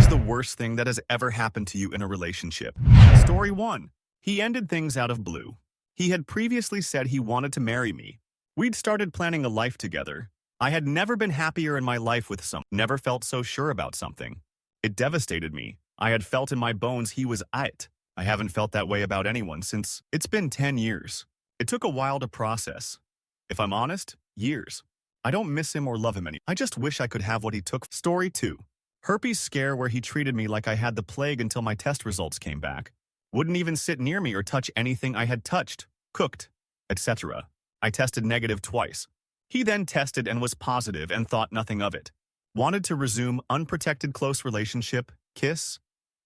the worst thing that has ever happened to you in a relationship? Story 1. He ended things out of blue. He had previously said he wanted to marry me. We'd started planning a life together. I had never been happier in my life with someone, never felt so sure about something. It devastated me. I had felt in my bones he was it. I haven't felt that way about anyone since. It's been 10 years. It took a while to process. If I'm honest, years. I don't miss him or love him any. I just wish I could have what he took. Story 2. Herpes scare where he treated me like I had the plague until my test results came back. Wouldn't even sit near me or touch anything I had touched, cooked, etc. I tested negative twice. He then tested and was positive and thought nothing of it. Wanted to resume unprotected close relationship, kiss,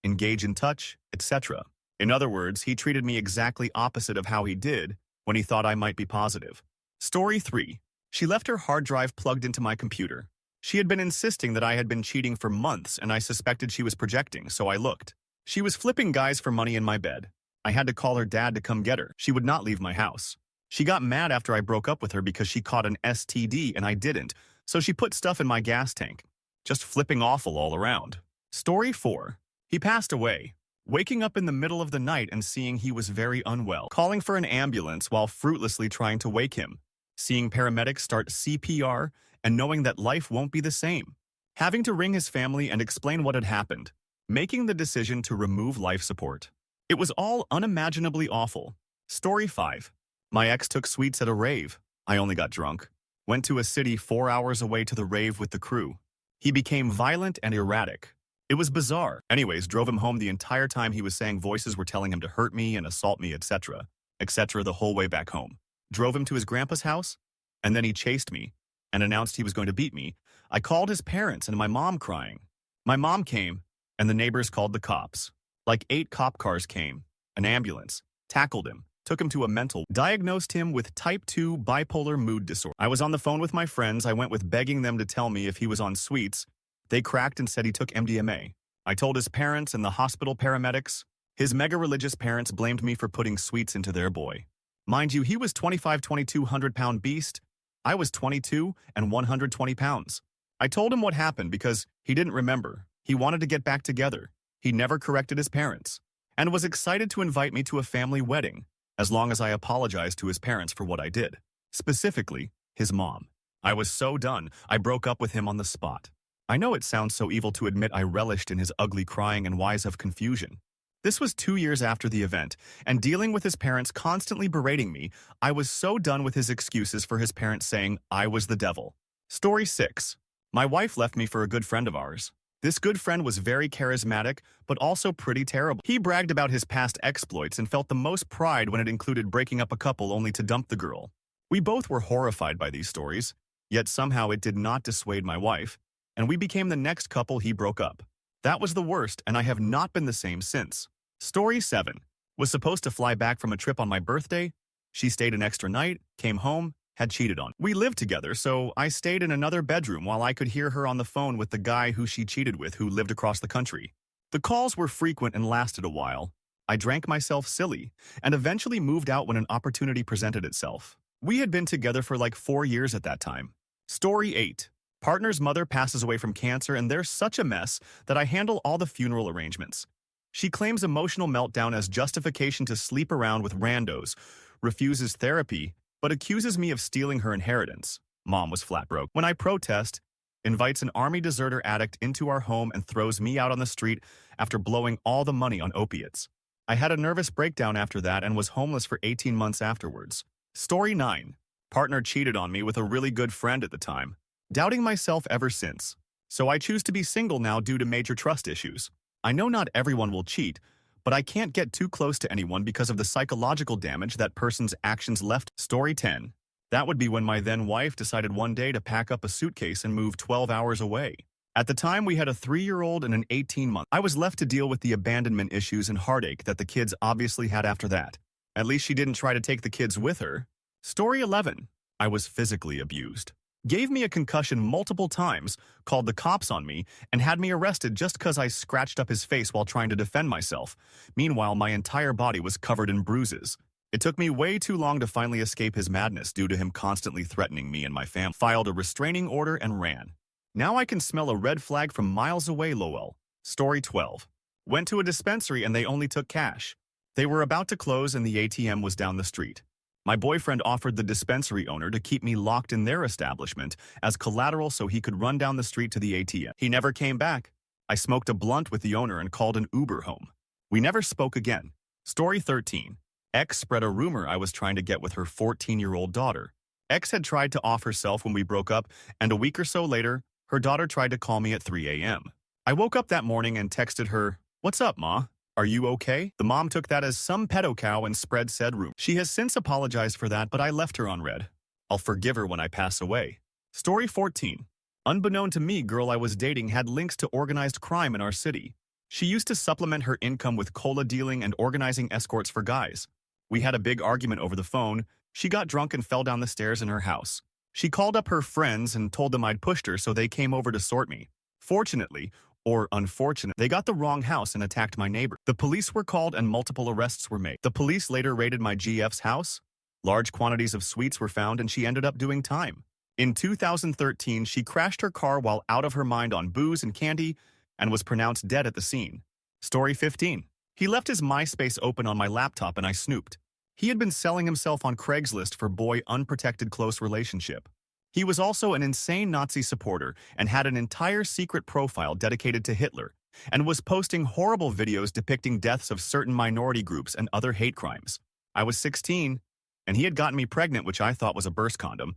engage in touch, etc. In other words, he treated me exactly opposite of how he did when he thought I might be positive. Story 3. She left her hard drive plugged into my computer. She had been insisting that I had been cheating for months and I suspected she was projecting, so I looked. She was flipping guys for money in my bed. I had to call her dad to come get her. She would not leave my house. She got mad after I broke up with her because she caught an STD and I didn't, so she put stuff in my gas tank. Just flipping awful all around. Story 4. He passed away. Waking up in the middle of the night and seeing he was very unwell. Calling for an ambulance while fruitlessly trying to wake him. Seeing paramedics start CPR and knowing that life won't be the same. Having to ring his family and explain what had happened. Making the decision to remove life support. It was all unimaginably awful. Story 5. My ex took sweets at a rave. I only got drunk. Went to a city 4 hours away to the rave with the crew. He became violent and erratic. It was bizarre. Anyways, drove him home the entire time he was saying voices were telling him to hurt me and assault me, etc. the whole way back home. Drove him to his grandpa's house, and then he chased me and announced he was going to beat me. I called his parents and my mom crying. My mom came, and the neighbors called the cops. Like 8 cop cars came, an ambulance, tackled him, took him to a mental, diagnosed him with type 2 bipolar mood disorder. I was on the phone with my friends. I went with begging them to tell me if he was on sweets. They cracked and said he took MDMA. I told his parents and the hospital paramedics. His mega-religious parents blamed me for putting sweets into their boy. Mind you, he was 2,200-pound beast. I was 22 and 120 pounds. I told him what happened because he didn't remember. He wanted to get back together. He never corrected his parents and was excited to invite me to a family wedding as long as I apologized to his parents for what I did. Specifically, his mom. I was so done, I broke up with him on the spot. I know it sounds so evil to admit I relished in his ugly crying and whys of confusion. This was 2 years after the event, and dealing with his parents constantly berating me, I was so done with his excuses for his parents saying I was the devil. Story 6. My wife left me for a good friend of ours. This good friend was very charismatic, but also pretty terrible. He bragged about his past exploits and felt the most pride when it included breaking up a couple only to dump the girl. We both were horrified by these stories, yet somehow it did not dissuade my wife, and we became the next couple he broke up. That was the worst, and I have not been the same since. Story 7. Was supposed to fly back from a trip on my birthday. She stayed an extra night, came home, had cheated on. We lived together, so I stayed in another bedroom while I could hear her on the phone with the guy who she cheated with who lived across the country. The calls were frequent and lasted a while. I drank myself silly and eventually moved out when an opportunity presented itself. We had been together for like 4 years at that time. Story 8. Partner's mother passes away from cancer and there's such a mess that I handle all the funeral arrangements. She claims emotional meltdown as justification to sleep around with randos, refuses therapy, but accuses me of stealing her inheritance. Mom was flat broke. When I protest, invites an army deserter addict into our home and throws me out on the street after blowing all the money on opiates. I had a nervous breakdown after that and was homeless for 18 months afterwards. Story 9. Partner cheated on me with a really good friend at the time. Doubting myself ever since. So I choose to be single now due to major trust issues. I know not everyone will cheat, but I can't get too close to anyone because of the psychological damage that person's actions left. Story 10. That would be when my then wife decided one day to pack up a suitcase and move 12 hours away. At the time, we had a 3-year-old and an 18-month. I was left to deal with the abandonment issues and heartache that the kids obviously had after that. At least she didn't try to take the kids with her. Story 11. I was physically abused. Gave me a concussion multiple times, called the cops on me, and had me arrested just because I scratched up his face while trying to defend myself. Meanwhile, my entire body was covered in bruises. It took me way too long to finally escape his madness due to him constantly threatening me and my family. Filed a restraining order and ran. Now I can smell a red flag from miles away, lol. Story 12. Went to a dispensary and they only took cash. They were about to close and the ATM was down the street. My boyfriend offered the dispensary owner to keep me locked in their establishment as collateral so he could run down the street to the ATM. He never came back. I smoked a blunt with the owner and called an Uber home. We never spoke again. Story 13. Ex spread a rumor I was trying to get with her 14-year-old daughter. Ex had tried to off herself when we broke up, and a week or so later, her daughter tried to call me at 3 a.m. I woke up that morning and texted her, "What's up, Ma? Are you okay?" The mom took that as some pedo cow and spread said rumor. She has since apologized for that, but I left her on red. I'll forgive her when I pass away. Story 14. Unbeknown to me, girl I was dating had links to organized crime in our city. She used to supplement her income with cola dealing and organizing escorts for guys. We had a big argument over the phone. She got drunk and fell down the stairs in her house. She called up her friends and told them I'd pushed her, so they came over to sort me. Fortunately, or unfortunate, they got the wrong house and attacked my neighbor. The police were called and multiple arrests were made. The police later raided my GF's house. Large quantities of sweets were found and she ended up doing time. In 2013, she crashed her car while out of her mind on booze and candy and was pronounced dead at the scene. Story 15. He left his MySpace open on my laptop and I snooped. He had been selling himself on Craigslist for boy unprotected close relationship. He was also an insane Nazi supporter and had an entire secret profile dedicated to Hitler and was posting horrible videos depicting deaths of certain minority groups and other hate crimes. I was 16, and he had gotten me pregnant, which I thought was a burst condom,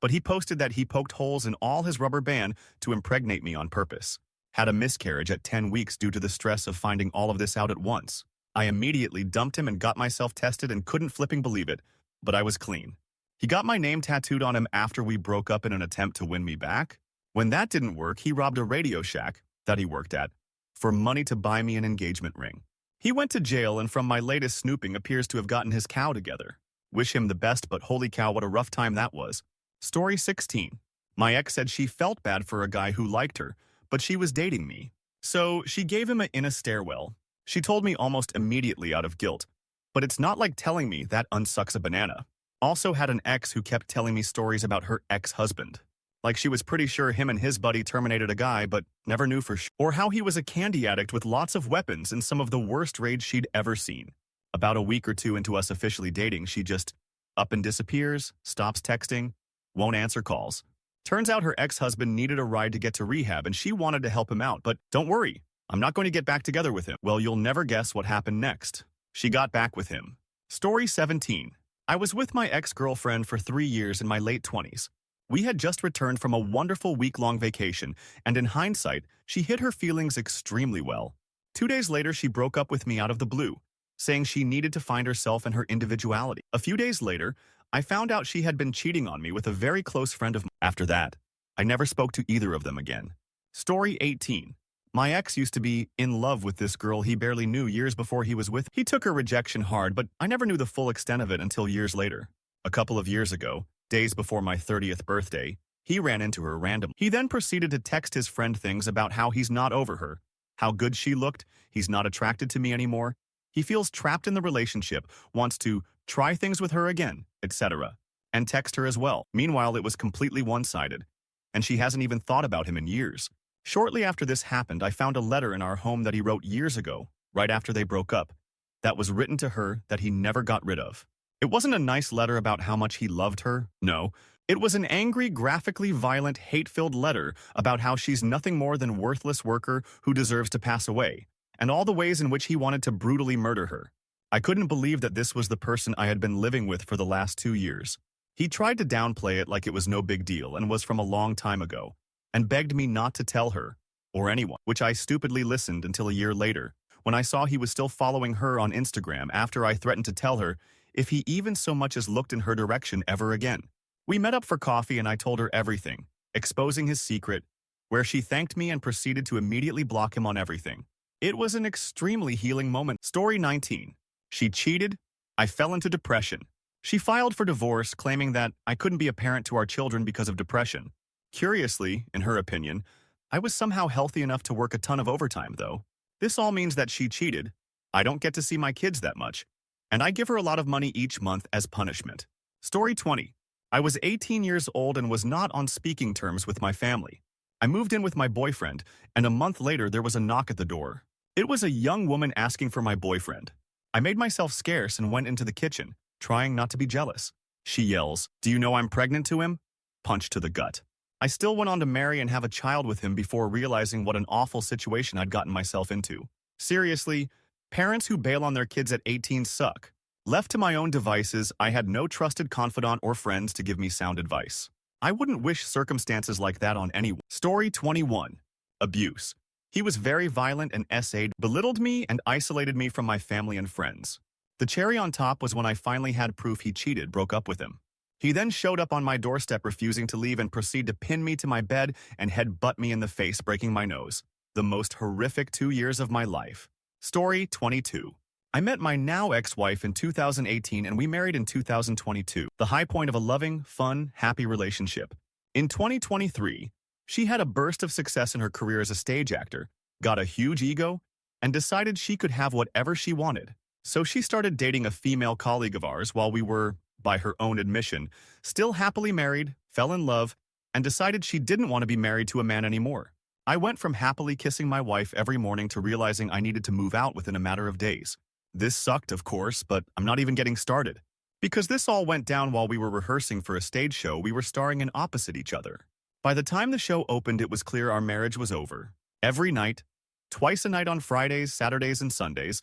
but he posted that he poked holes in all his rubber band to impregnate me on purpose. Had a miscarriage at 10 weeks due to the stress of finding all of this out at once. I immediately dumped him and got myself tested and couldn't flipping believe it, but I was clean. He got my name tattooed on him after we broke up in an attempt to win me back. When that didn't work, he robbed a Radio Shack that he worked at for money to buy me an engagement ring. He went to jail and from my latest snooping appears to have gotten his cow together. Wish him the best, but holy cow, what a rough time that was. Story 16. My ex said she felt bad for a guy who liked her, but she was dating me. So she gave him in a stairwell. She told me almost immediately out of guilt, but it's not like telling me that unsucks a banana. Also had an ex who kept telling me stories about her ex-husband. Like she was pretty sure him and his buddy terminated a guy, but never knew for sure. Or how he was a candy addict with lots of weapons and some of the worst rage she'd ever seen. About a week or two into us officially dating, she just up and disappears, stops texting, won't answer calls. Turns out her ex-husband needed a ride to get to rehab and she wanted to help him out, but don't worry, I'm not going to get back together with him. Well, you'll never guess what happened next. She got back with him. Story 17. I was with my ex-girlfriend for 3 years in my late 20s. We had just returned from a wonderful week-long vacation, and in hindsight, she hid her feelings extremely well. 2 days later, she broke up with me out of the blue, saying she needed to find herself and her individuality. A few days later, I found out she had been cheating on me with a very close friend of mine. After that, I never spoke to either of them again. Story 18. My ex used to be in love with this girl he barely knew years before he was with. He took her rejection hard, but I never knew the full extent of it until years later. A couple of years ago, days before my 30th birthday, he ran into her randomly. He then proceeded to text his friend things about how he's not over her, how good she looked, he's not attracted to me anymore, he feels trapped in the relationship, wants to try things with her again, etc. And text her as well. Meanwhile, it was completely one-sided, and she hasn't even thought about him in years. Shortly after this happened, I found a letter in our home that he wrote years ago, right after they broke up, that was written to her that he never got rid of. It wasn't a nice letter about how much he loved her, no. It was an angry, graphically violent, hate-filled letter about how she's nothing more than a worthless worker who deserves to pass away, and all the ways in which he wanted to brutally murder her. I couldn't believe that this was the person I had been living with for the last 2 years. He tried to downplay it like it was no big deal and was from a long time ago, and begged me not to tell her, or anyone, which I stupidly listened until a year later, when I saw he was still following her on Instagram after I threatened to tell her if he even so much as looked in her direction ever again. We met up for coffee and I told her everything, exposing his secret, where she thanked me and proceeded to immediately block him on everything. It was an extremely healing moment. Story 19. She cheated. I fell into depression. She filed for divorce, claiming that I couldn't be a parent to our children because of depression. Curiously, in her opinion, I was somehow healthy enough to work a ton of overtime, though. This all means that she cheated. I don't get to see my kids that much, and I give her a lot of money each month as punishment. Story 20. I was 18 years old and was not on speaking terms with my family. I moved in with my boyfriend, and a month later there was a knock at the door. It was a young woman asking for my boyfriend. I made myself scarce and went into the kitchen, trying not to be jealous. She yells, "Do you know I'm pregnant to him?" Punch to the gut. I still went on to marry and have a child with him before realizing what an awful situation I'd gotten myself into. Seriously, parents who bail on their kids at 18 suck. Left to my own devices, I had no trusted confidant or friends to give me sound advice. I wouldn't wish circumstances like that on anyone. Story 21. Abuse. He was very violent and essayed, belittled me, and isolated me from my family and friends. The cherry on top was when I finally had proof he cheated, broke up with him. He then showed up on my doorstep refusing to leave and proceeded to pin me to my bed and headbutt me in the face, breaking my nose. The most horrific 2 years of my life. Story 22. I met my now ex-wife in 2018 and we married in 2022, the high point of a loving, fun, happy relationship. In 2023, she had a burst of success in her career as a stage actor, got a huge ego, and decided she could have whatever she wanted. So she started dating a female colleague of ours while we were, by her own admission, still happily married, fell in love, and decided she didn't want to be married to a man anymore. I went from happily kissing my wife every morning to realizing I needed to move out within a matter of days. This sucked, of course, but I'm not even getting started. Because this all went down while we were rehearsing for a stage show, we were starring in opposite each other. By the time the show opened, it was clear our marriage was over. Every night, twice a night on Fridays, Saturdays, and Sundays,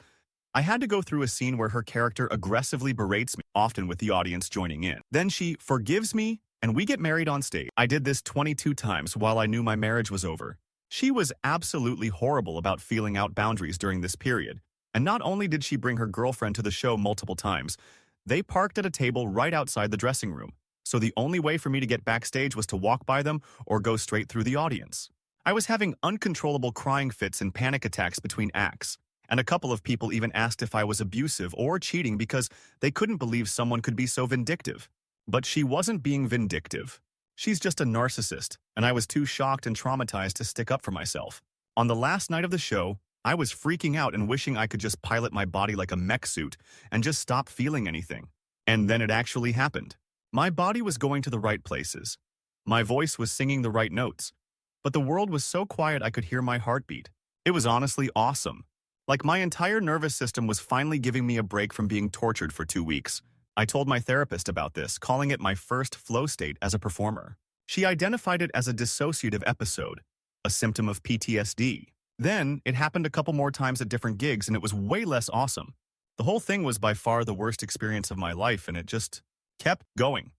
I had to go through a scene where her character aggressively berates me, often with the audience joining in. Then she forgives me, and we get married on stage. I did this 22 times while I knew my marriage was over. She was absolutely horrible about feeling out boundaries during this period. And not only did she bring her girlfriend to the show multiple times, they parked at a table right outside the dressing room. So the only way for me to get backstage was to walk by them or go straight through the audience. I was having uncontrollable crying fits and panic attacks between acts. And a couple of people even asked if I was abusive or cheating because they couldn't believe someone could be so vindictive. But she wasn't being vindictive. She's just a narcissist, and I was too shocked and traumatized to stick up for myself. On the last night of the show, I was freaking out and wishing I could just pilot my body like a mech suit and just stop feeling anything. And then it actually happened. My body was going to the right places. My voice was singing the right notes. But the world was so quiet I could hear my heartbeat. It was honestly awesome. Like my entire nervous system was finally giving me a break from being tortured for 2 weeks. I told my therapist about this, calling it my first flow state as a performer. She identified it as a dissociative episode, a symptom of PTSD. Then, it happened a couple more times at different gigs and it was way less awesome. The whole thing was by far the worst experience of my life and it just kept going.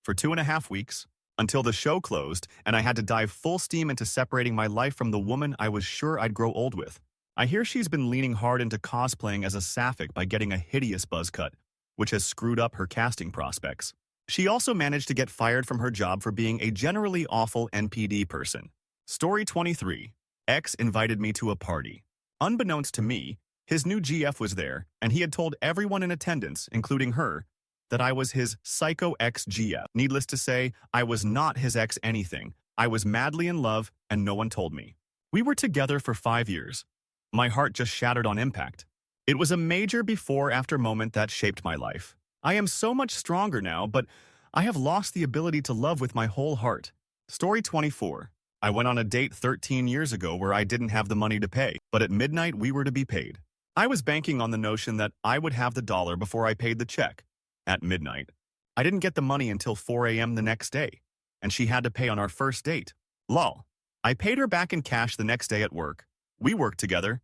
For 2.5 weeks, until the show closed and I had to dive full steam into separating my life from the woman I was sure I'd grow old with. I hear she's been leaning hard into cosplaying as a sapphic by getting a hideous buzz cut, which has screwed up her casting prospects. She also managed to get fired from her job for being a generally awful NPD person. Story 23. X invited me to a party. Unbeknownst to me, his new GF was there, and he had told everyone in attendance, including her, that I was his psycho ex-GF. Needless to say, I was not his ex anything. I was madly in love, and no one told me. We were together for 5 years. My heart just shattered on impact. It was a major before-after moment that shaped my life. I am so much stronger now, but I have lost the ability to love with my whole heart. Story 24. I went on a date 13 years ago where I didn't have the money to pay, but at midnight we were to be paid. I was banking on the notion that I would have the dollar before I paid the check. At midnight, I didn't get the money until 4 a.m. the next day, and she had to pay on our first date. Lol. I paid her back in cash the next day at work. We worked together,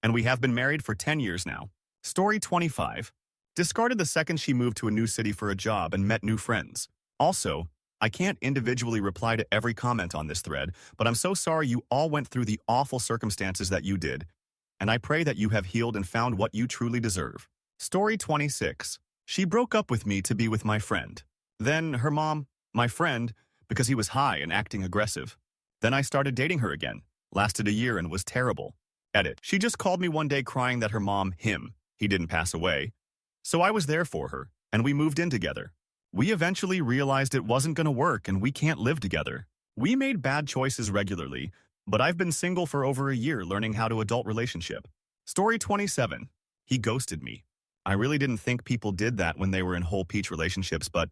and we have been married for 10 years now. Story 25. Discarded the second she moved to a new city for a job and met new friends. Also, I can't individually reply to every comment on this thread, but I'm so sorry you all went through the awful circumstances that you did, and I pray that you have healed and found what you truly deserve. Story 26. She broke up with me to be with my friend. Then her mom, my friend, because he was high and acting aggressive. Then I started dating her again. Lasted a year and was terrible. Edit. She just called me one day crying that her mom, he didn't pass away. So I was there for her, and we moved in together. We eventually realized it wasn't going to work and we can't live together. We made bad choices regularly, but I've been single for over a year learning how to adult relationship. Story 27. He ghosted me. I really didn't think people did that when they were in whole peach relationships, but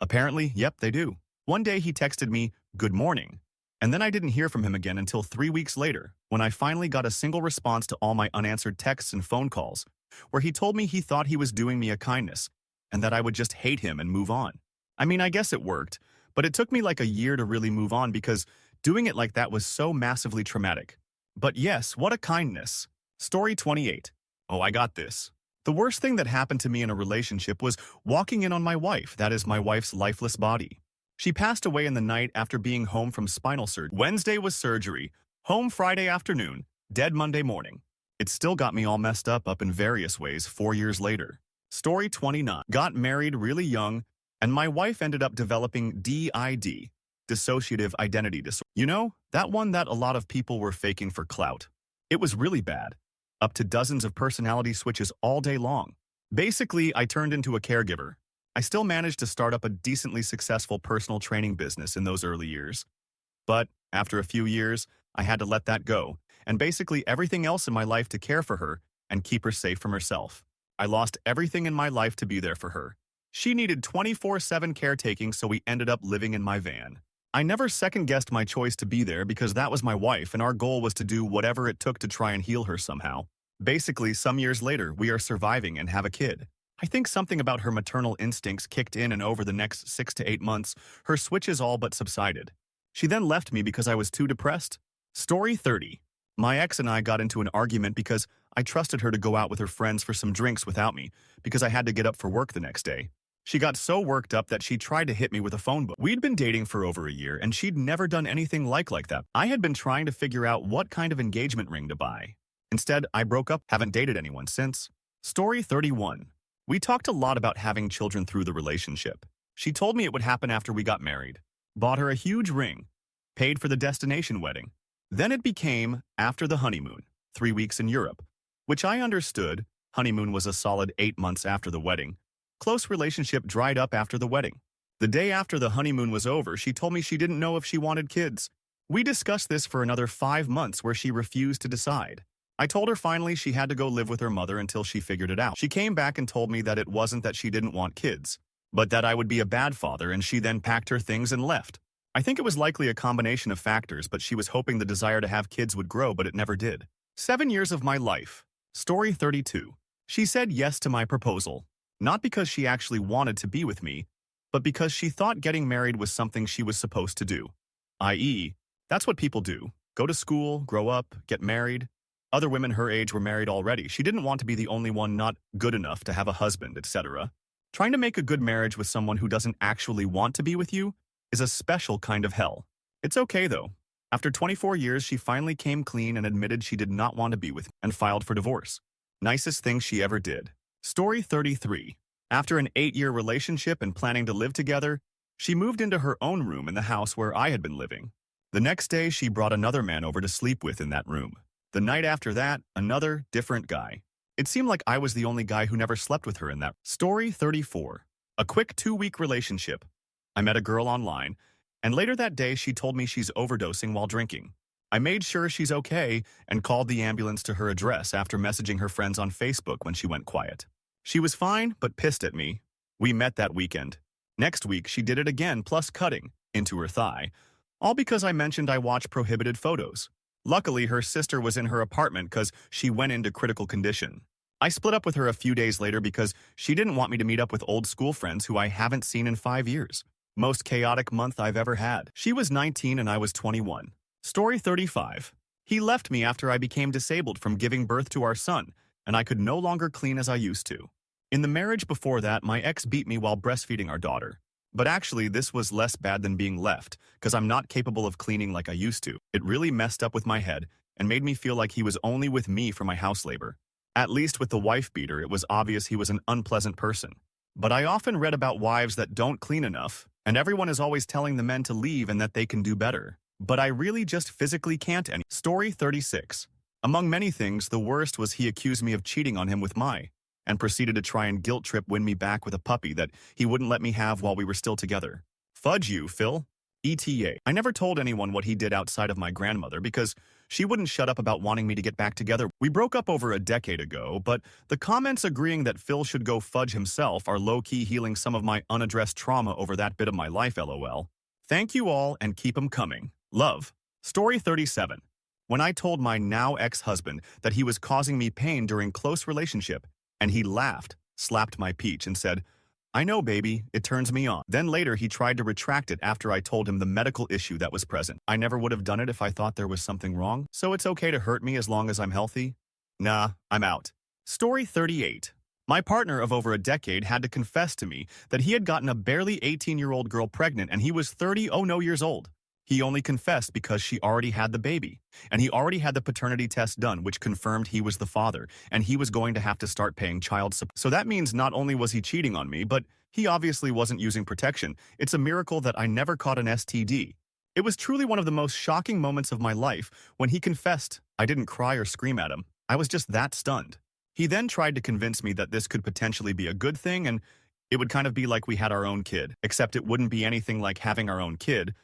apparently, yep, they do. One day he texted me, "Good morning," And then I didn't hear from him again until 3 weeks later, when I finally got a single response to all my unanswered texts and phone calls, where he told me he thought he was doing me a kindness, and that I would just hate him and move on. I mean, I guess it worked, but it took me like a year to really move on because doing it like that was so massively traumatic. But yes, what a kindness. Story 28. Oh, I got this. The worst thing that happened to me in a relationship was walking in on my wife, that is my wife's lifeless body. She passed away in the night after being home from spinal surgery. Wednesday was surgery, home Friday afternoon, dead Monday morning. It still got me all messed up in various ways 4 years later. Story 29. Got married really young, and my wife ended up developing DID, dissociative identity disorder. You know, that one that a lot of people were faking for clout. It was really bad. Up to dozens of personality switches all day long. Basically, I turned into a caregiver. I still managed to start up a decently successful personal training business in those early years. But after a few years, I had to let that go, and basically everything else in my life to care for her and keep her safe from herself. I lost everything in my life to be there for her. She needed 24/7 caretaking, so we ended up living in my van. I never second-guessed my choice to be there because that was my wife, and our goal was to do whatever it took to try and heal her somehow. Basically, some years later, we are surviving and have a kid. I think something about her maternal instincts kicked in, and over the next 6 to 8 months, her switches all but subsided. She then left me because I was too depressed. Story 30. My ex and I got into an argument because I trusted her to go out with her friends for some drinks without me because I had to get up for work the next day. She got so worked up that she tried to hit me with a phone book. We'd been dating for over a year, and she'd never done anything like that. I had been trying to figure out what kind of engagement ring to buy. Instead, I broke up, haven't dated anyone since. Story 31. We talked a lot about having children through the relationship. She told me it would happen after we got married. Bought her a huge ring. Paid for the destination wedding. Then it became after the honeymoon, 3 weeks in Europe, which I understood. Honeymoon was a solid 8 months after the wedding. Close relationship dried up after the wedding. The day after the honeymoon was over, she told me she didn't know if she wanted kids. We discussed this for another 5 months where she refused to decide. I told her finally she had to go live with her mother until she figured it out. She came back and told me that it wasn't that she didn't want kids, but that I would be a bad father, and she then packed her things and left. I think it was likely a combination of factors, but she was hoping the desire to have kids would grow, but it never did. 7 years of my life. Story 32. She said yes to my proposal, not because she actually wanted to be with me, but because she thought getting married was something she was supposed to do. I.e., that's what people do. Go to school, grow up, get married. Other women her age were married already. She didn't want to be the only one not good enough to have a husband, etc. Trying to make a good marriage with someone who doesn't actually want to be with you is a special kind of hell. It's okay, though. After 24 years, she finally came clean and admitted she did not want to be with me and filed for divorce. Nicest thing she ever did. Story 33. After an 8-year relationship and planning to live together, she moved into her own room in the house where I had been living. The next day, she brought another man over to sleep with in that room. The night after that, another, different guy. It seemed like I was the only guy who never slept with her in that. Story 34. A quick 2-week relationship. I met a girl online, and later that day she told me she's overdosing while drinking. I made sure she's okay and called the ambulance to her address after messaging her friends on Facebook when she went quiet. She was fine, but pissed at me. We met that weekend. Next week, she did it again, plus cutting into her thigh, all because I mentioned I watch prohibited photos. Luckily, her sister was in her apartment because she went into critical condition. I split up with her a few days later because she didn't want me to meet up with old school friends who I haven't seen in 5 years. Most chaotic month I've ever had. She was 19 and I was 21. Story 35. He left me after I became disabled from giving birth to our son, and I could no longer clean as I used to. In the marriage before that, my ex beat me while breastfeeding our daughter. But actually, this was less bad than being left, because I'm not capable of cleaning like I used to. It really messed up with my head and made me feel like he was only with me for my house labor. At least with the wife beater, it was obvious he was an unpleasant person. But I often read about wives that don't clean enough, and everyone is always telling the men to leave and that they can do better. But I really just physically can't any. Story 36. Among many things, the worst was he accused me of cheating on him with and proceeded to try and guilt trip win me back with a puppy that he wouldn't let me have while we were still together. Fudge you, Phil. ETA. I never told anyone what he did outside of my grandmother because she wouldn't shut up about wanting me to get back together. We broke up over a decade ago, but the comments agreeing that Phil should go fudge himself are low-key healing some of my unaddressed trauma over that bit of my life, lol. Thank you all and keep 'em coming. Love. Story 37. When I told my now ex-husband that he was causing me pain during close relationship, and he laughed, slapped my peach, and said, "I know, baby, it turns me on." Then later he tried to retract it after I told him the medical issue that was present. I never would have done it if I thought there was something wrong, so it's okay to hurt me as long as I'm healthy? Nah, I'm out. Story 38. My partner of over a decade had to confess to me that he had gotten a barely 18-year-old girl pregnant and he was 30 oh no years old. He only confessed because she already had the baby, and he already had the paternity test done, which confirmed he was the father, and he was going to have to start paying child support. So that means not only was he cheating on me, but he obviously wasn't using protection. It's a miracle that I never caught an STD. It was truly one of the most shocking moments of my life when he confessed. I didn't cry or scream at him. I was just that stunned. He then tried to convince me that this could potentially be a good thing, and it would kind of be like we had our own kid, except it wouldn't be anything like having our own kid.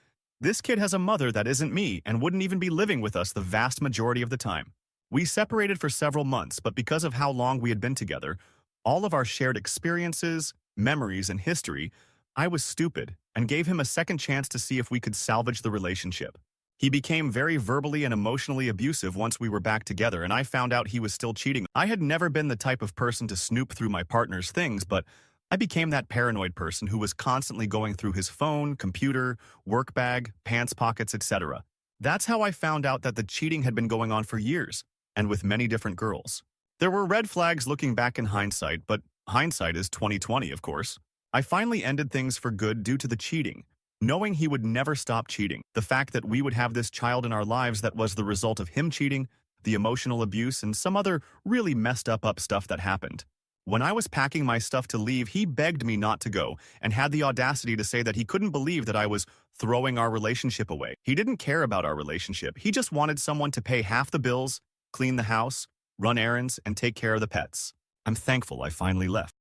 This kid has a mother that isn't me and wouldn't even be living with us the vast majority of the time. We separated for several months, but because of how long we had been together, all of our shared experiences, memories, and history, I was stupid and gave him a second chance to see if we could salvage the relationship. He became very verbally and emotionally abusive once we were back together, and I found out he was still cheating. I had never been the type of person to snoop through my partner's things, but I became that paranoid person who was constantly going through his phone, computer, work bag, pants pockets, etc. That's how I found out that the cheating had been going on for years, and with many different girls. There were red flags looking back in hindsight, but hindsight is 20/20, of course. I finally ended things for good due to the cheating, knowing he would never stop cheating. The fact that we would have this child in our lives that was the result of him cheating, the emotional abuse, and some other really messed up stuff that happened. When I was packing my stuff to leave, he begged me not to go and had the audacity to say that he couldn't believe that I was throwing our relationship away. He didn't care about our relationship. He just wanted someone to pay half the bills, clean the house, run errands, and take care of the pets. I'm thankful I finally left.